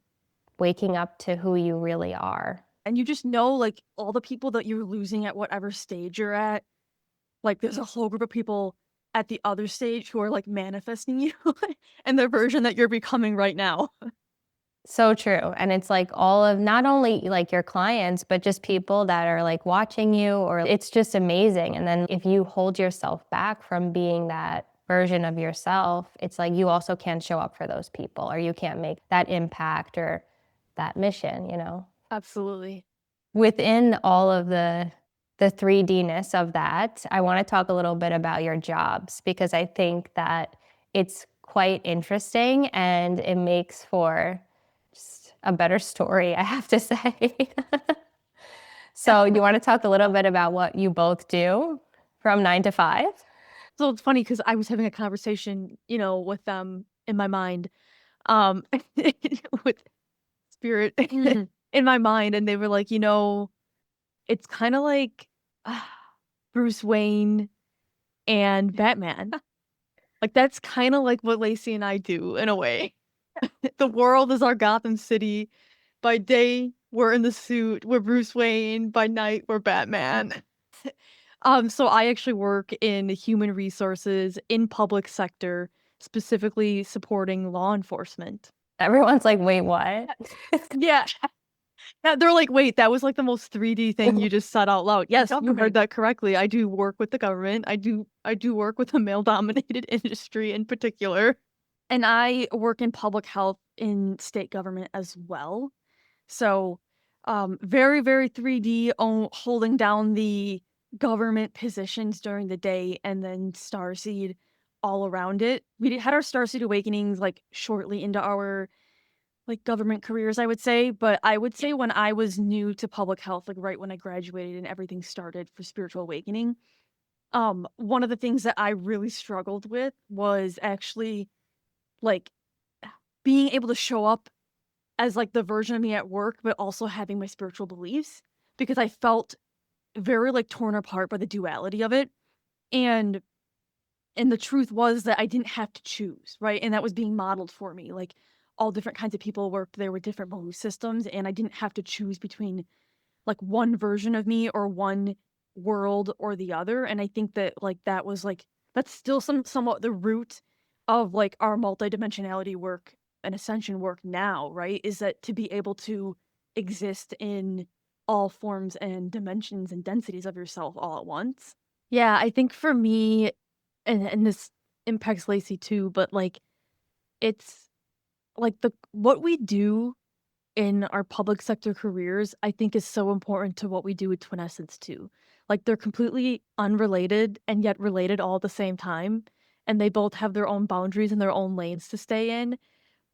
waking up to who you really are. And you just know, like, all the people that you're losing at whatever stage you're at, like, there's a whole group of people at the other stage who are, like, manifesting you and the version that you're becoming right now. So true. And it's like all of not only like your clients, but just people that are like watching you, or it's just amazing. And then if you hold yourself back from being that version of yourself, it's like you also can't show up for those people, or you can't make that impact or that mission, you know? Absolutely. Within all of the 3D-ness of that, I want to talk a little bit about your jobs, because I think that it's quite interesting and it makes for just a better story, I have to say. So you want to talk a little bit about what you both do from 9 to 5? So it's funny because I was having a conversation, with them in my mind, um, with spirit in my mind, and they were like, it's kind of like Bruce Wayne and Batman. Like that's kind of like what Lacey and I do in a way. The world is our Gotham City. By day, we're in the suit, we're Bruce Wayne. By night, we're Batman. So I actually work in human resources in public sector, specifically supporting law enforcement. Everyone's like, wait, what? Yeah. Yeah, they're like, wait, that was like the most 3D thing you just said out loud. Yes, you heard that correctly. I do work with the government. I do work with a male-dominated industry in particular. And I work in public health in state government as well. So, very, very 3D, holding down the government positions during the day, and then Starseed all around it. We had our Starseed awakenings like shortly into our like government careers, I would say. But I would say when I was new to public health, like right when I graduated and everything started for spiritual awakening, one of the things that I really struggled with was actually like being able to show up as like the version of me at work, but also having my spiritual beliefs, because I felt very like torn apart by the duality of it. And the truth was that I didn't have to choose, right? And that was being modeled for me. Like all different kinds of people worked there with different belief systems, and I didn't have to choose between like one version of me or one world or the other. And I think that like that was like that's still somewhat the root of like our multidimensionality work and ascension work now, right? Is that to be able to exist in all forms and dimensions and densities of yourself all at once. Yeah, I think for me, and this impacts Lacey too, but like it's like the what we do in our public sector careers, I think is so important to what we do with Twin Essence too. Like they're completely unrelated and yet related all at the same time. And they both have their own boundaries and their own lanes to stay in.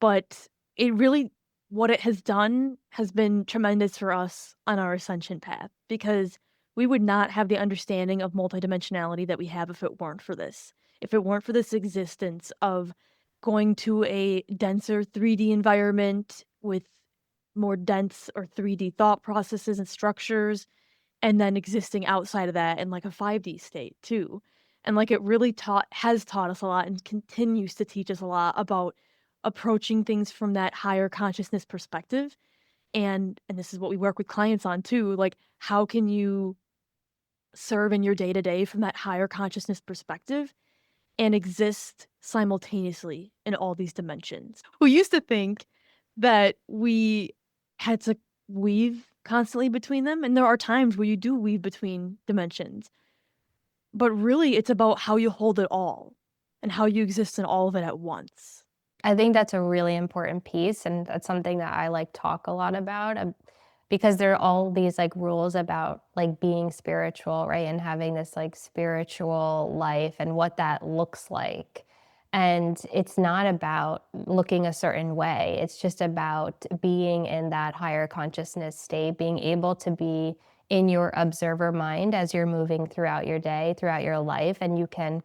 But it really, what it has done has been tremendous for us on our ascension path, because we would not have the understanding of multidimensionality that we have if it weren't for this. If it weren't for this existence of going to a denser 3D environment with more dense or 3D thought processes and structures, and then existing outside of that in like a 5D state too. And like it really has taught us a lot and continues to teach us a lot about approaching things from that higher consciousness perspective. And this is what we work with clients on too. Like how can you serve in your day-to-day from that higher consciousness perspective and exist simultaneously in all these dimensions? We used to think that we had to weave constantly between them, and there are times where you do weave between dimensions. But really, it's about how you hold it all and how you exist in all of it at once. I think that's a really important piece, and that's something that I like talk a lot about, because there are all these like rules about like being spiritual, right? And having this like spiritual life and what that looks like. And it's not about looking a certain way. It's just about being in that higher consciousness state, being able to be in your observer mind as you're moving throughout your day, throughout your life, and you can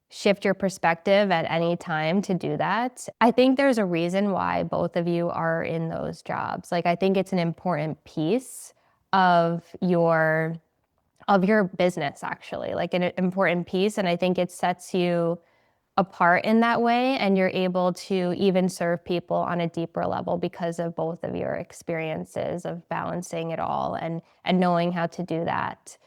shift your perspective at any time to do that. I think there's a reason why both of you are in those jobs. Like I think it's an important piece of your business, actually, like an important piece, and I think it sets you apart in that way, and you're able to even serve people on a deeper level because of both of your experiences of balancing it all and knowing how to do that.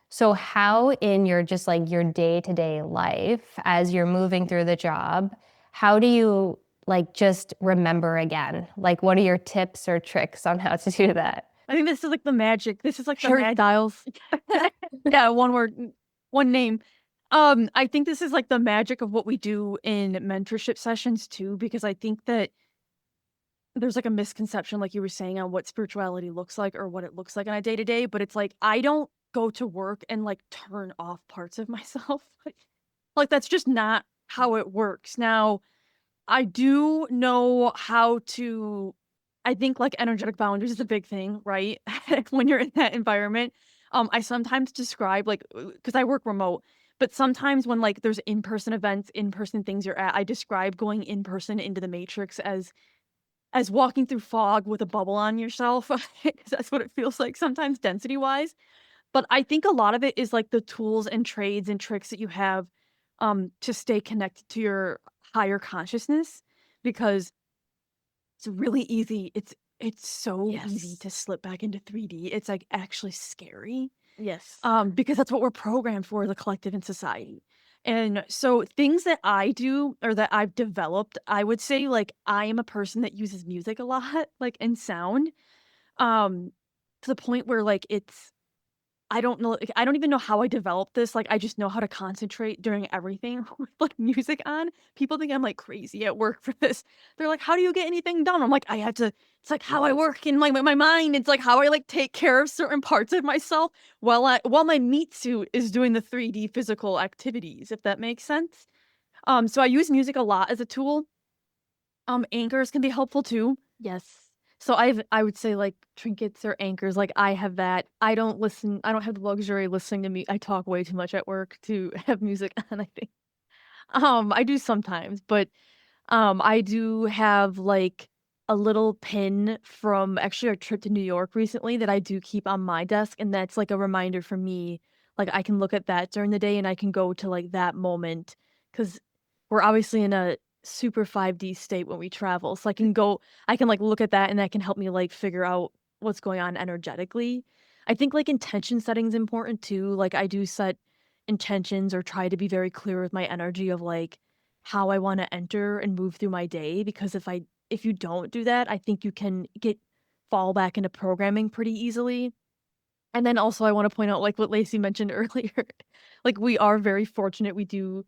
So how in your just like your day-to-day life, as you're moving through the job, how do you like just remember again? Like, what are your tips or tricks on how to do that? I think this is like the magic. This is like the Harry Styles. yeah, one word, one name. I think this is like the magic of what we do in mentorship sessions too, because I think that there's like a misconception, like you were saying, on what spirituality looks like or what it looks like on a day to day. But it's like I don't go to work and like turn off parts of myself. Like that's just not how it works. Now, I do know how to. I think like energetic boundaries is a big thing, right? When you're in that environment. I sometimes describe like because I work remote, but sometimes when like there's in-person events, in-person things you're at, I describe going in person into the matrix as walking through fog with a bubble on yourself. 'Cause that's what it feels like sometimes density wise. But I think a lot of it is like the tools and trades and tricks that you have to stay connected to your higher consciousness, because it's really easy. It's so easy Yes. to slip back into 3D. It's like actually scary. Yes. Because that's what we're programmed for, the collective in society. And so things that I do or that I've developed, I would say like I am a person that uses music a lot, like and sound, um, to the point where like I don't know, like, I don't even know how I developed this. Like I just know how to concentrate during everything with like music on. People think I'm like crazy at work for this. They're like, "How do you get anything done?" I'm like, "I have to." It's like how I work in my mind. It's like how I like take care of certain parts of myself while my meat suit is doing the 3D physical activities, if that makes sense. So I use music a lot as a tool. Anchors can be helpful too. Yes. So I would say like trinkets or anchors, like I have that. I don't have the luxury of listening to me. I talk way too much at work to have music on, I think. I do sometimes, but I do have like a little pin from actually our trip to New York recently that I do keep on my desk, and that's like a reminder for me. Like I can look at that during the day and I can go to like that moment because we're obviously in a super 5D state when we travel. So I can like look at that and that can help me like figure out what's going on energetically. I think like intention setting is important too. Like I do set intentions or try to be very clear with my energy of like how I want to enter and move through my day, because if you don't do that, I think you can fall back into programming pretty easily. And then also I want to point out like what Lacey mentioned earlier. Like we are very fortunate we do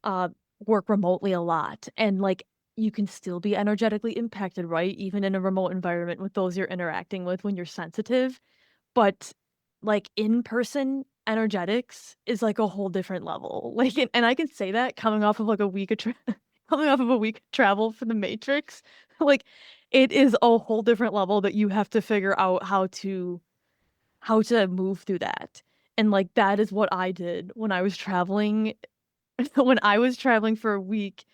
uh work remotely a lot, and like you can still be energetically impacted, right? Even in a remote environment with those you're interacting with when you're sensitive. But, like, in-person energetics is, like, a whole different level. Like, and I can say that coming off of, like, a week of coming off of a week of travel for the Matrix. Like, it is a whole different level that you have to figure out how to move through that. And, like, that is what I did when I was traveling when I was traveling for a week.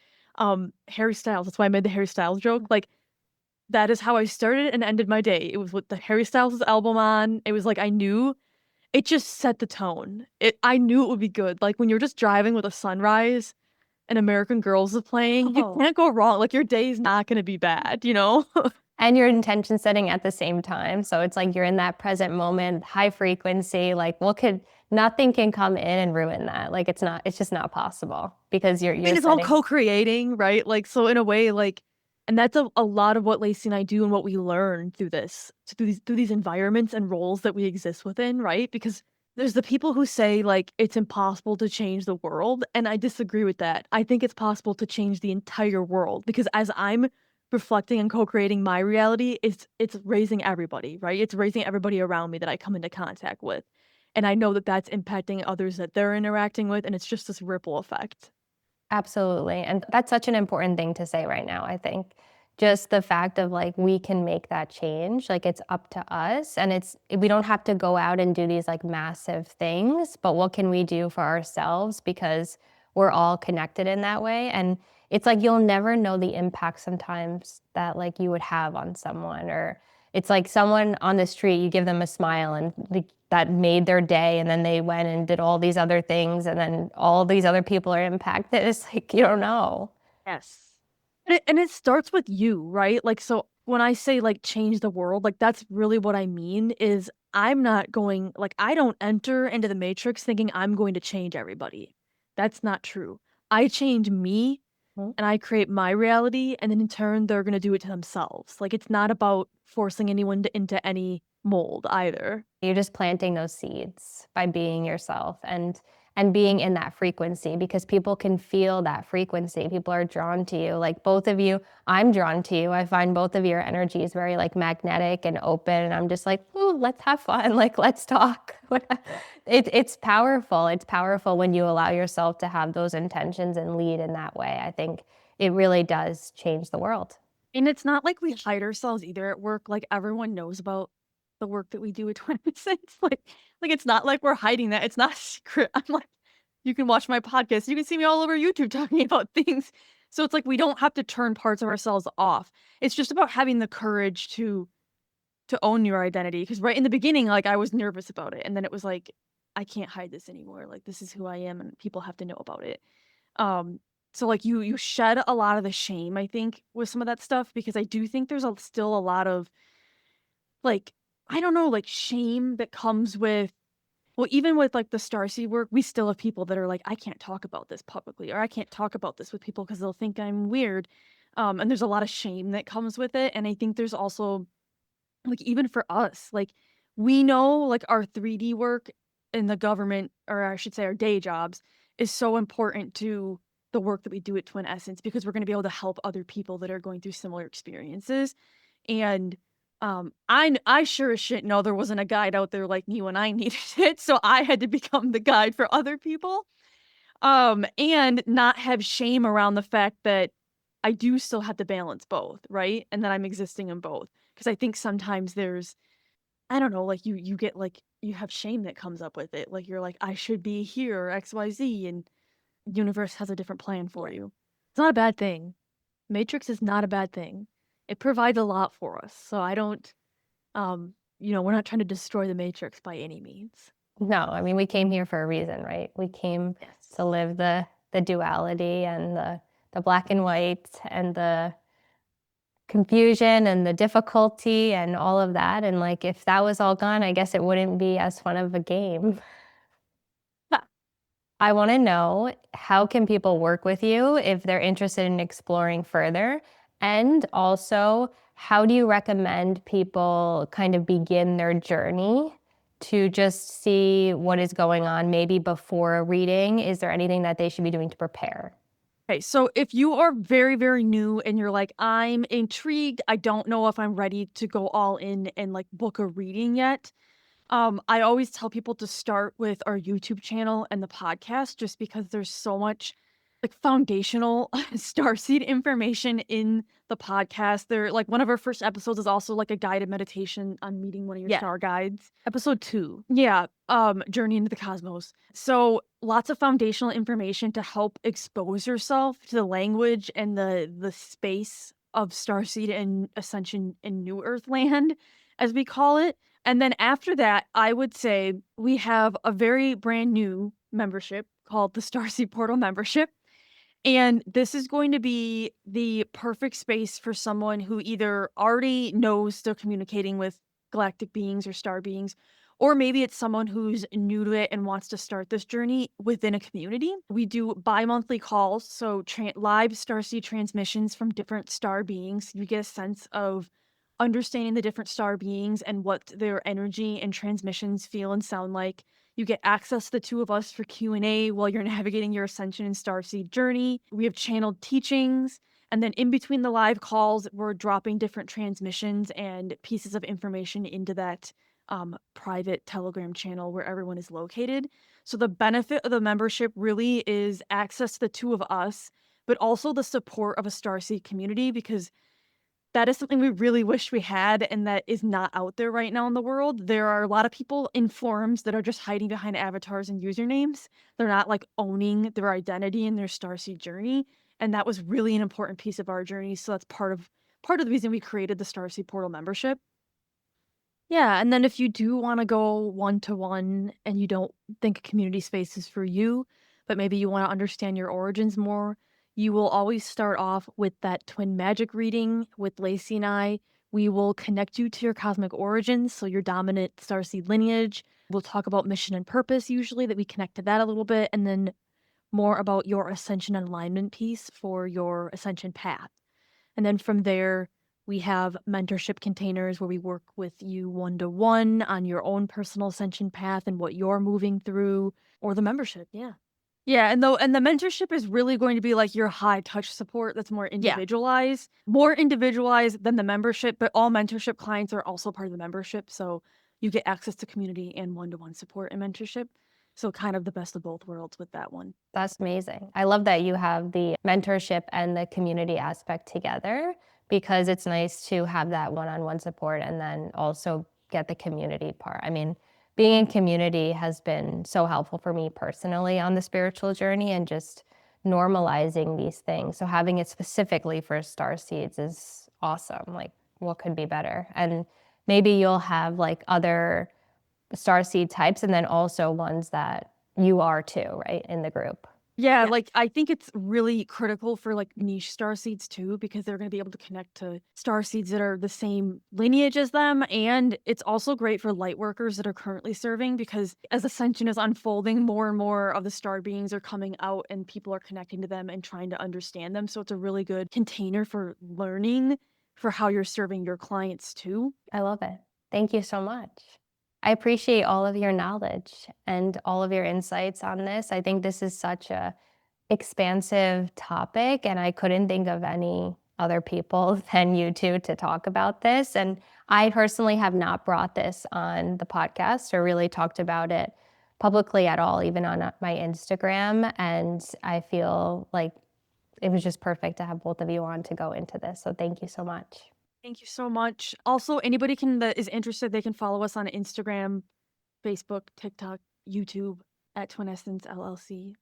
Harry Styles, that's why I made the Harry Styles joke, like, that is how I started and ended my day. It was with the Harry Styles' album on. It was like I knew it just set the tone. I knew it would be good. Like when you're just driving with a sunrise and American Girls is playing, you Oh. can't go wrong. Like your day's not gonna be bad, you know? And your intention setting at the same time. So it's like you're in that present moment, high frequency, like nothing can come in and ruin that. Like it's just not possible because you're And it's all setting. co-creating, right? Like so in a way, like, and that's a lot of what Lacey and I do and what we learn through this, through these environments and roles that we exist within, right? Because there's the people who say like it's impossible to change the world, and I disagree with that. I think it's possible to change the entire world, because as I'm reflecting and co-creating my reality, it's raising everybody, right? It's raising everybody around me that I come into contact with. And I know that that's impacting others that they're interacting with, and it's just this ripple effect. Absolutely. And that's such an important thing to say right now, I think. Just the fact of like we can make that change, like it's up to us and we don't have to go out and do these like massive things, but what can we do for ourselves because we're all connected in that way. And it's like you'll never know the impact sometimes that like you would have on someone, or it's like someone on the street, you give them a smile and that made their day, and then they went and did all these other things, and then all these other people are impacted. It's like you don't know. Yes. And it starts with you, right? Like, so when I say like change the world, like that's really what I mean is I'm not going, like, I don't enter into the matrix thinking I'm going to change everybody. That's not true. I change me Mhm. and I create my reality, and then in turn, they're gonna do it to themselves. Like, it's not about forcing anyone into any mold either. You're just planting those seeds by being yourself and being in that frequency, because people can feel that frequency. People are drawn to you. Like both of you, I'm drawn to you. I find both of your energies very like magnetic and open. And I'm just like, ooh, let's have fun. Like, let's talk. It's powerful. It's powerful when you allow yourself to have those intentions and lead in that way. I think it really does change the world. And it's not like we hide ourselves either at work. Like, everyone knows about the work that we do at 26. Like it's not like we're hiding that. It's not a secret. I'm like, you can watch my podcast. You can see me all over YouTube talking about things. So it's like we don't have to turn parts of ourselves off. It's just about having the courage to own your identity. Because right in the beginning, like, I was nervous about it, and then it was like, I can't hide this anymore. Like, this is who I am, and people have to know about it. Um, so like you shed a lot of the shame, I think, with some of that stuff, because I do think there's still a lot of, like, I don't know, like, shame that comes with, well, even with like the Starseed work, we still have people that are like, I can't talk about this publicly, or I can't talk about this with people because they'll think I'm weird. And there's a lot of shame that comes with it. And I think there's also, like, even for us, like, we know, like, our 3D work in the government, or I should say our day jobs, is so important to the work that we do at Twin Essence, because we're going to be able to help other people that are going through similar experiences. And I sure as shit know there wasn't a guide out there like me when I needed it, so I had to become the guide for other people. And not have shame around the fact that I do still have to balance both, right? And that I'm existing in both. Because I think sometimes there's, I don't know, like, you get, like, you have shame that comes up with it. Like, you're like, I should be here, or XYZ, and universe has a different plan for you. It's not a bad thing. Matrix is not a bad thing. It provides a lot for us. So I don't, we're not trying to destroy the Matrix by any means. No, I mean, we came here for a reason, right? We came Yes. to live the duality and the black and white and the confusion and the difficulty and all of that. And like, if that was all gone, I guess it wouldn't be as fun of a game. Ha. I want to know, how can people work with you if they're interested in exploring further? And also, how do you recommend people kind of begin their journey to just see what is going on, maybe before a reading? Is there anything that they should be doing to prepare? Okay, so if you are very, very new and you're like, I'm intrigued, I don't know if I'm ready to go all in and like book a reading yet. I always tell people to start with our YouTube channel and the podcast, just because there's so much like foundational starseed information in the podcast. They're like, one of our first episodes is also like a guided meditation on meeting one of your Yeah. star guides. Episode 2. Yeah, Journey into the Cosmos. So lots of foundational information to help expose yourself to the language and the space of Starseed and Ascension and New Earth land, as we call it. And then after that, I would say we have a very brand new membership called the Starseed Portal membership. And this is going to be the perfect space for someone who either already knows they're communicating with galactic beings or star beings, or maybe it's someone who's new to it and wants to start this journey within a community. We do bi-monthly calls, so live starseed transmissions from different star beings. You get a sense of understanding the different star beings and what their energy and transmissions feel and sound like. You get access to the two of us for Q&A while you're navigating your Ascension and Starseed journey. We have channeled teachings, and then in between the live calls, we're dropping different transmissions and pieces of information into that private Telegram channel where everyone is located. So the benefit of the membership really is access to the two of us, but also the support of a Starseed community, because that is something we really wish we had, and that is not out there right now in the world. There are a lot of people in forums that are just hiding behind avatars and usernames. They're not like owning their identity and their Starseed journey, and that was really an important piece of our journey. So that's part of the reason we created the Starseed Portal membership. Yeah, and then if you do want to go one-to-one and you don't think a community space is for you, but maybe you want to understand your origins more, you will always start off with that twin magic reading with Lacey and I. We will connect you to your cosmic origins, so your dominant starseed lineage. We'll talk about mission and purpose usually, that we connect to that a little bit, and then more about your ascension alignment piece for your ascension path. And then from there, we have mentorship containers where we work with you one-to-one on your own personal ascension path and what you're moving through, or the membership. Yeah. Yeah, and the mentorship is really going to be like your high touch support that's more more individualized than the membership, but all mentorship clients are also part of the membership. So you get access to community and one-to-one support and mentorship. So kind of the best of both worlds with that one. That's amazing. I love that you have the mentorship and the community aspect together, because it's nice to have that one-on-one support and then also get the community part. I mean, being in community has been so helpful for me personally on the spiritual journey and just normalizing these things. So having it specifically for Starseeds is awesome. Like, what could be better? And maybe you'll have like other Starseed types and then also ones that you are too, right, in the group. Yeah, Yeah. like I think it's really critical for like niche starseeds too, because they're going to be able to connect to starseeds that are the same lineage as them. And it's also great for lightworkers that are currently serving, because as Ascension is unfolding, more and more of the star beings are coming out and people are connecting to them and trying to understand them. So it's a really good container for learning for how you're serving your clients too. I love it. Thank you so much. I appreciate all of your knowledge and all of your insights on this. I think this is such a expansive topic, and I couldn't think of any other people than you two to talk about this. And I personally have not brought this on the podcast or really talked about it publicly at all, even on my Instagram. And I feel like it was just perfect to have both of you on to go into this. So thank you so much. Thank you so much. Also, anybody that is interested, they can follow us on Instagram, Facebook, TikTok, YouTube at Twin Essence LLC.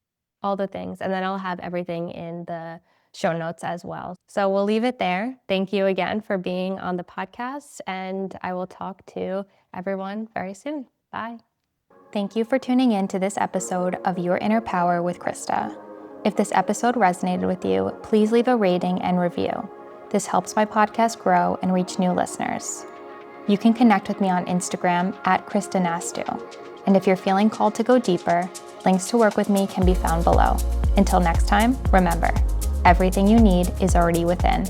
All the things. And then I'll have everything in the show notes as well. So we'll leave it there. Thank you again for being on the podcast, and I will talk to everyone very soon. Bye. Thank you for tuning in to this episode of Your Inner Power with Krista. If this episode resonated with you, please leave a rating and review. This helps my podcast grow and reach new listeners. You can connect with me on Instagram at Krista Nastu. And if you're feeling called to go deeper, links to work with me can be found below. Until next time, remember, everything you need is already within.